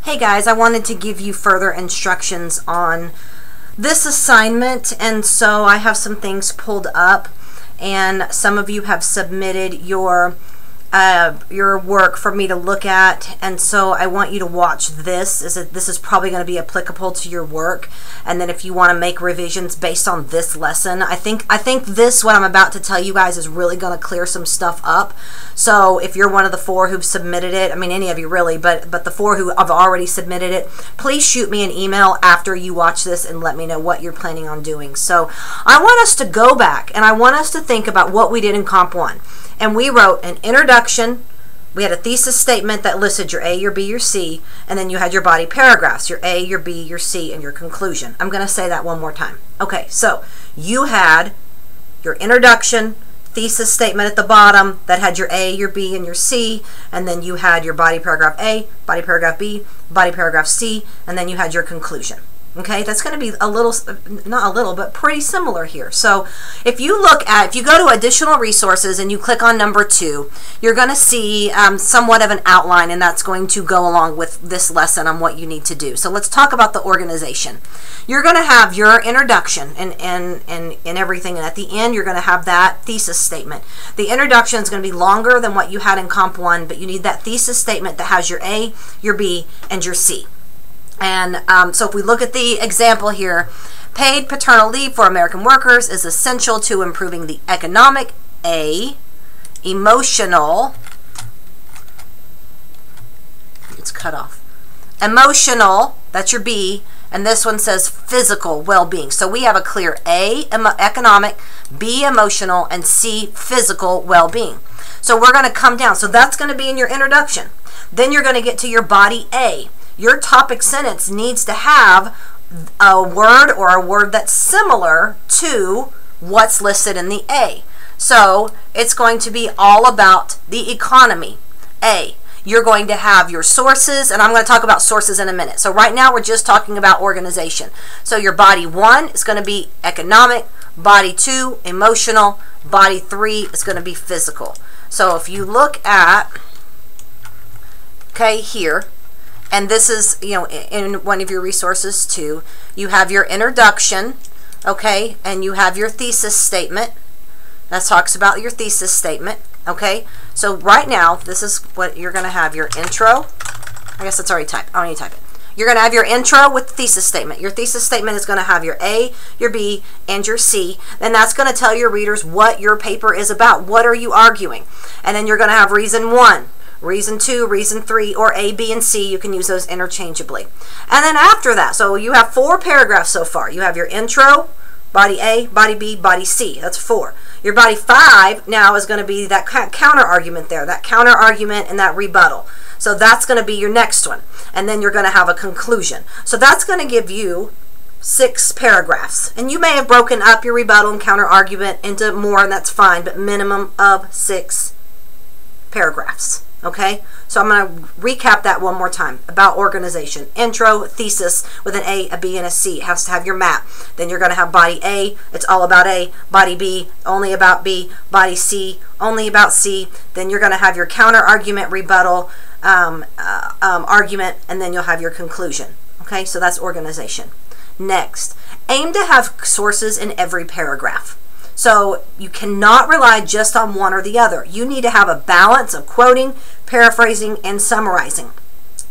Hey guys, I wanted to give you further instructions on this assignment, and so I have some things pulled up, and some of you have submitted your work for me to look at, and so I want you to watch this. This is probably going to be applicable to your work, and then if you want to make revisions based on this lesson, I think this, what I'm about to tell you guys, is really going to clear some stuff up. So if you're one of the 4 who've submitted it, I mean any of you really, but the 4 who have already submitted it, please shoot me an email after you watch this and let me know what you're planning on doing. So I want us to go back and I want us to think about what we did in Comp 1. And we wrote an introduction, we had a thesis statement that listed your A, your B, your C, and then you had your body paragraphs, your A, your B, your C, and your conclusion. I'm going to say that one more time. Okay, so you had your introduction, thesis statement at the bottom that had your A, your B, and your C, and then you had your body paragraph A, body paragraph B, body paragraph C, and then you had your conclusion. Okay, that's going to be a little, not a little, but pretty similar here. So if you go to additional resources and you click on number 2, you're going to see somewhat of an outline, and that's going to go along with this lesson on what you need to do. So let's talk about the organization. You're going to have your introduction and everything, and at the end you're going to have that thesis statement. The introduction is going to be longer than what you had in Comp 1, but you need that thesis statement that has your A, your B, and your C. And so if we look at the example here, paid paternal leave for American workers is essential to improving the economic, A, emotional, it's cut off, emotional, that's your B, and this one says physical well-being. So we have a clear A, economic, B, emotional, and C, physical well-being. So we're going to come down. So that's going to be in your introduction. Then you're going to get to your body A. Your topic sentence needs to have a word or a word that's similar to what's listed in the A. So it's going to be all about the economy. A. You're going to have your sources, and I'm going to talk about sources in a minute. So right now we're just talking about organization. So your body 1 is going to be economic, body 2 emotional, body 3 is going to be physical. So if you look at, okay, here, and this is, you know, in one of your resources too, you have your introduction, okay, and you have your thesis statement. That talks about your thesis statement, okay. So right now, this is what you're going to have, your intro. I guess it's already typed. I don't need to type it. You're going to have your intro with the thesis statement. Your thesis statement is going to have your A, your B, and your C. Then that's going to tell your readers what your paper is about. What are you arguing? And then you're going to have reason 1. Reason 2, reason 3, or A, B, and C. You can use those interchangeably. And then after that, so you have 4 paragraphs so far. You have your intro, body A, body B, body C. That's 4. Your body 5 now is going to be that counter argument there, that counter argument and that rebuttal. So that's going to be your next one. And then you're going to have a conclusion. So that's going to give you 6 paragraphs. And you may have broken up your rebuttal and counter argument into more, and that's fine, but minimum of 6 paragraphs. Okay, so I'm going to recap that one more time about organization. Intro, thesis with an A, a B, and a C. It has to have your map. Then you're going to have body A, it's all about A. Body B, only about B. Body C, only about C. Then you're going to have your counter argument, rebuttal, argument, and then you'll have your conclusion. Okay, so that's organization. Next, aim to have sources in every paragraph. So you cannot rely just on one or the other. You need to have a balance of quoting, paraphrasing, and summarizing.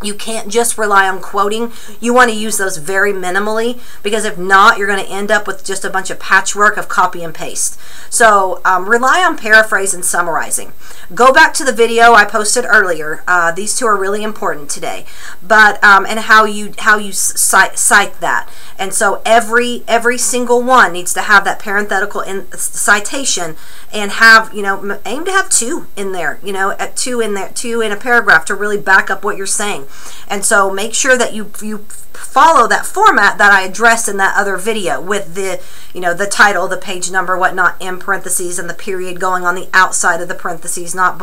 You can't just rely on quoting. You want to use those very minimally, because if not, you're going to end up with just a bunch of patchwork of copy and paste. So rely on paraphrase and summarizing. Go back to the video I posted earlier. These 2 are really important today, but and how you cite that. And so every single one needs to have that parenthetical citation, and have, you know, aim to have 2 in there, you know, at 2 in there, 2 in a paragraph to really back up what you're saying. And so make sure that you follow that format that I addressed in that other video, with the, you know, the title, the page number, whatnot, in parentheses, and the period going on the outside of the parentheses, not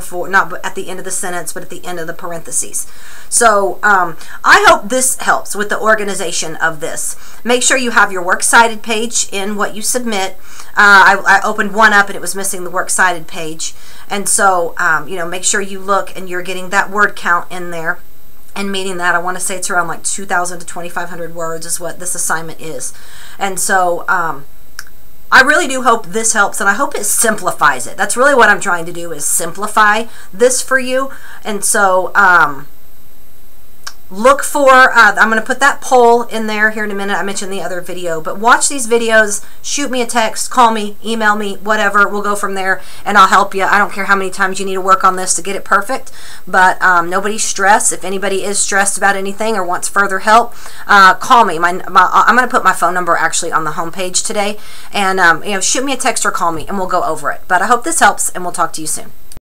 at the end of the sentence, but at the end of the parentheses. So I hope this helps with the organization of this. Make sure you have your works cited page in what you submit. I opened one up and it was missing the works cited page, and so you know, make sure you look and you're getting that word count in there. and meeting that. I want to say it's around like 2,000 to 2,500 words is what this assignment is. And so I really do hope this helps, and I hope it simplifies it. That's really what I'm trying to do, is simplify this for you. And so look for, I'm going to put that poll in there here in a minute. I mentioned the other video, but watch these videos, shoot me a text, call me, email me, whatever. We'll go from there, and I'll help you. I don't care how many times you need to work on this to get it perfect, but nobody stress. If anybody is stressed about anything or wants further help, call me. I'm going to put my phone number actually on the homepage today, and you know, shoot me a text or call me, and we'll go over it. But I hope this helps, and we'll talk to you soon.